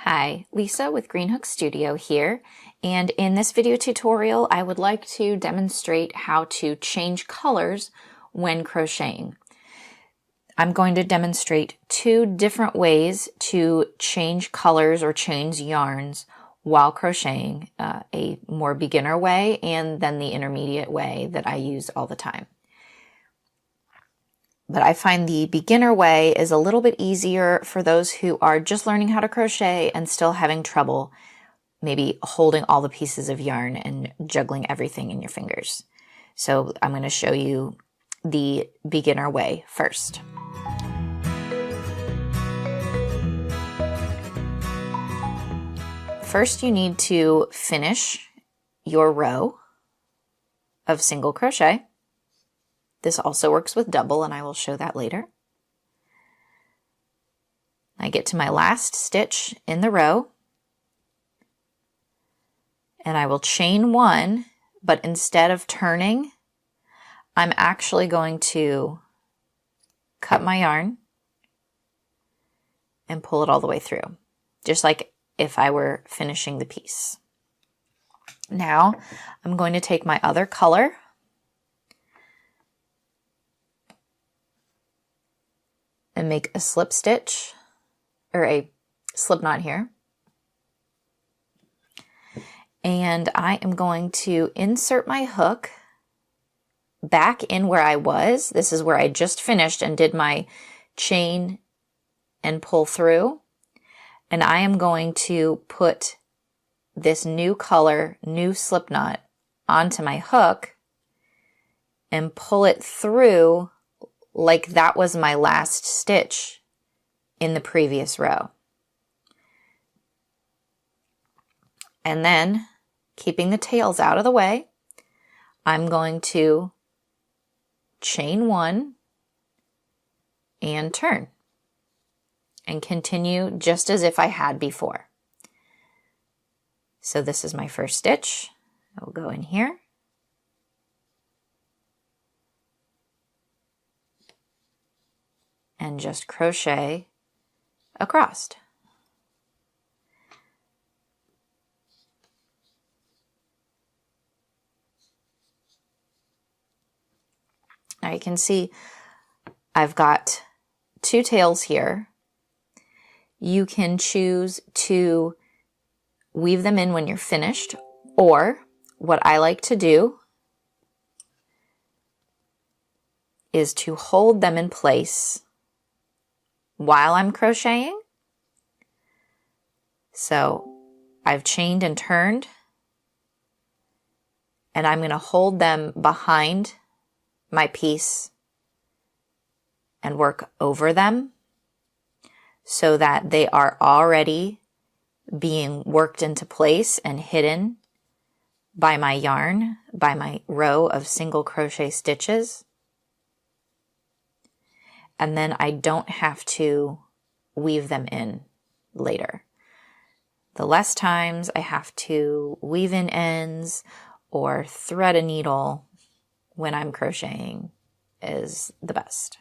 Hi, Lisa with Greenhookstudio here, and in this video tutorial I would like to demonstrate how to change colors when crocheting. I'm going to demonstrate two different ways to change colors or change yarns while crocheting, a more beginner way and then the intermediate way that I use all the time. But I find the beginner way is a little bit easier for those who are just learning how to crochet and still having trouble maybe holding all the pieces of yarn and juggling everything in your fingers. So I'm going to show you the beginner way first. First, you need to finish your row of single crochet. This also works with double, and I will show that later. I get to my last stitch in the row, and I will chain one, but instead of turning, I'm actually going to cut my yarn and pull it all the way through, just like if I were finishing the piece. Now, I'm going to take my other color, and make a slip stitch, or a slip knot here. And I am going to insert my hook back in where I was. This is where I just finished and did my chain and pull through. And I am going to put this new color, new slip knot, onto my hook and pull it through like that was my last stitch in the previous row. And then, keeping the tails out of the way, I'm going to chain one and turn and continue just as if I had before. So this is my first stitch. I will go in here. And just crochet across. Now you can see I've got two tails here. You can choose to weave them in when you're finished, or what I like to do is to hold them in place while I'm crocheting. So I've chained and turned, and I'm going to hold them behind my piece and work over them so that they are already being worked into place and hidden by my yarn, by my row of single crochet stitches. And then I don't have to weave them in later. The less times I have to weave in ends or thread a needle when I'm crocheting is the best.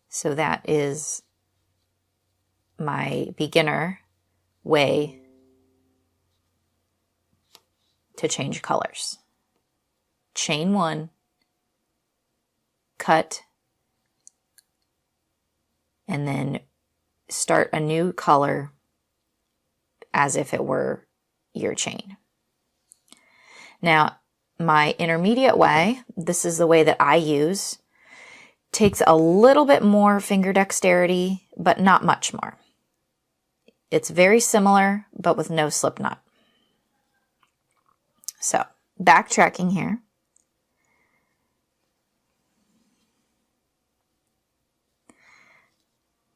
So that is my beginner way to change colors. Chain one, cut, and then start a new color as if it were your chain. Now, my intermediate way, this is the way that I use, takes a little bit more finger dexterity, but not much more. It's very similar, but with no slip knot. So, backtracking here.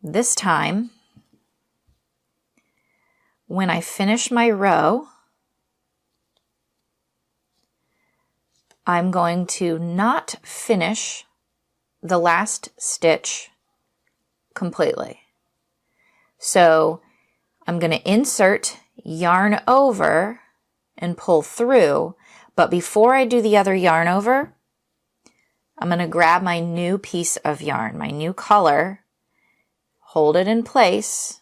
This time, when I finish my row, I'm going to not finish the last stitch completely. So I'm going to insert, yarn over, and pull through, but before I do the other yarn over, I'm going to grab my new piece of yarn, my new color, hold it in place,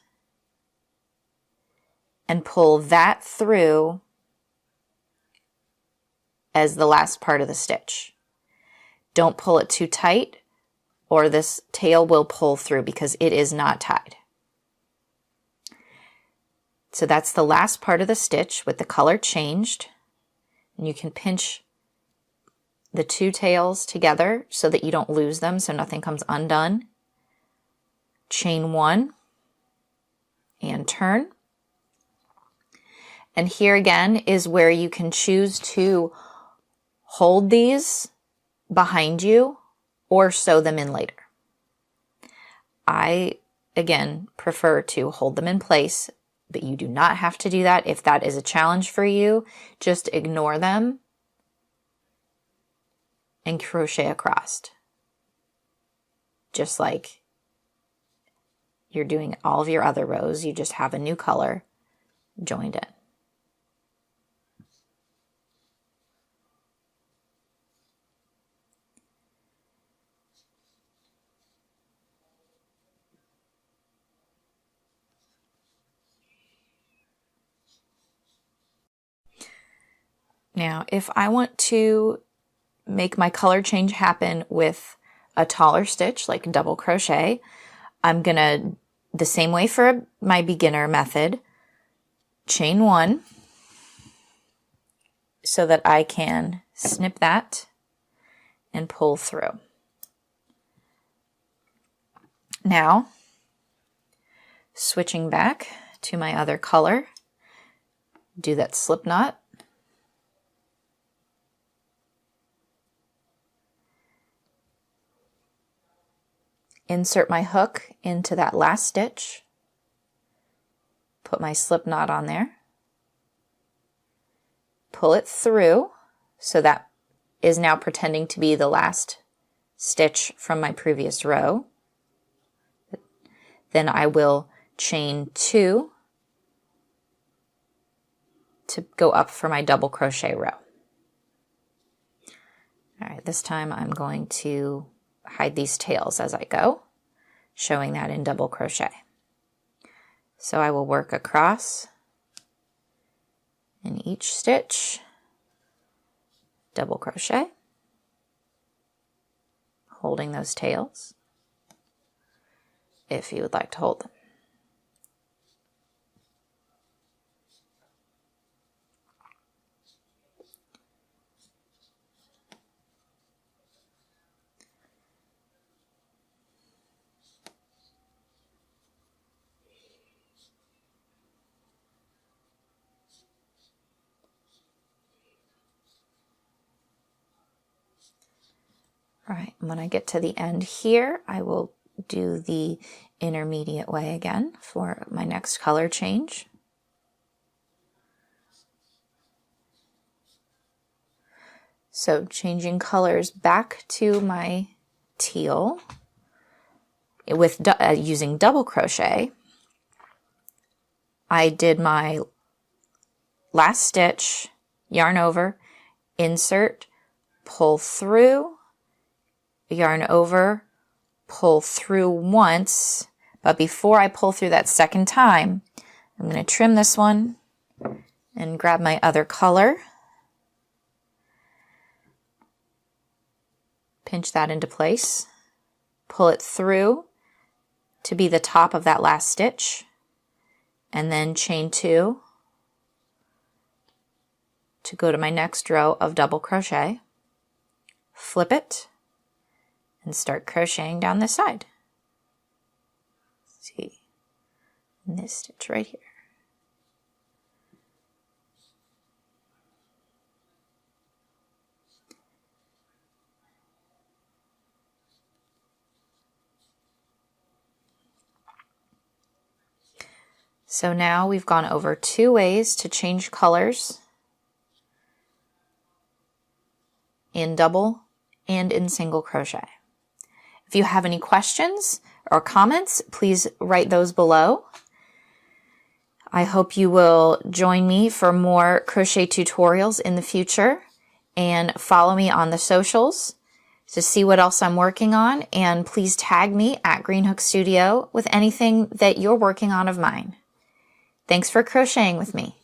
and pull that through as the last part of the stitch. Don't pull it too tight or this tail will pull through because it is not tied. So that's the last part of the stitch with the color changed. And you can pinch the two tails together so that you don't lose them, so nothing comes undone. Chain one and turn. And here again is where you can choose to hold these behind you or sew them in later. I, again, prefer to hold them in place, but you do not have to do that. If that is a challenge for you, just ignore them and crochet across. Just like you're doing all of your other rows, you just have a new color joined in. Now, if I want to make my color change happen with a taller stitch, like double crochet, I'm gonna, the same way for my beginner method, chain one so that I can snip that and pull through. Now, switching back to my other color, do that slip knot. Insert my hook into that last stitch, put my slip knot on there, pull it through, so that is now pretending to be the last stitch from my previous row. Then I will chain two to go up for my double crochet row. All right, this time I'm going to hide these tails as I go, showing that in double crochet. So I will work across in each stitch, double crochet, holding those tails if you would like to hold them. All right, when I get to the end here, I will do the intermediate way again for my next color change. So changing colors back to my teal with using double crochet, I did my last stitch, yarn over, insert, pull through, yarn over, pull through once, but before I pull through that second time, I'm going to trim this one and grab my other color, pinch that into place, pull it through to be the top of that last stitch, and then chain two to go to my next row of double crochet, flip it, and start crocheting down this side. Let's see, in this stitch right here. So now we've gone over 2 ways to change colors in double and in single crochet. If you have any questions or comments, please write those below. I hope you will join me for more crochet tutorials in the future and follow me on the socials. to see what else I'm working on, and please tag me at greenhookstudio with anything that you're working on of mine. Thanks for crocheting with me.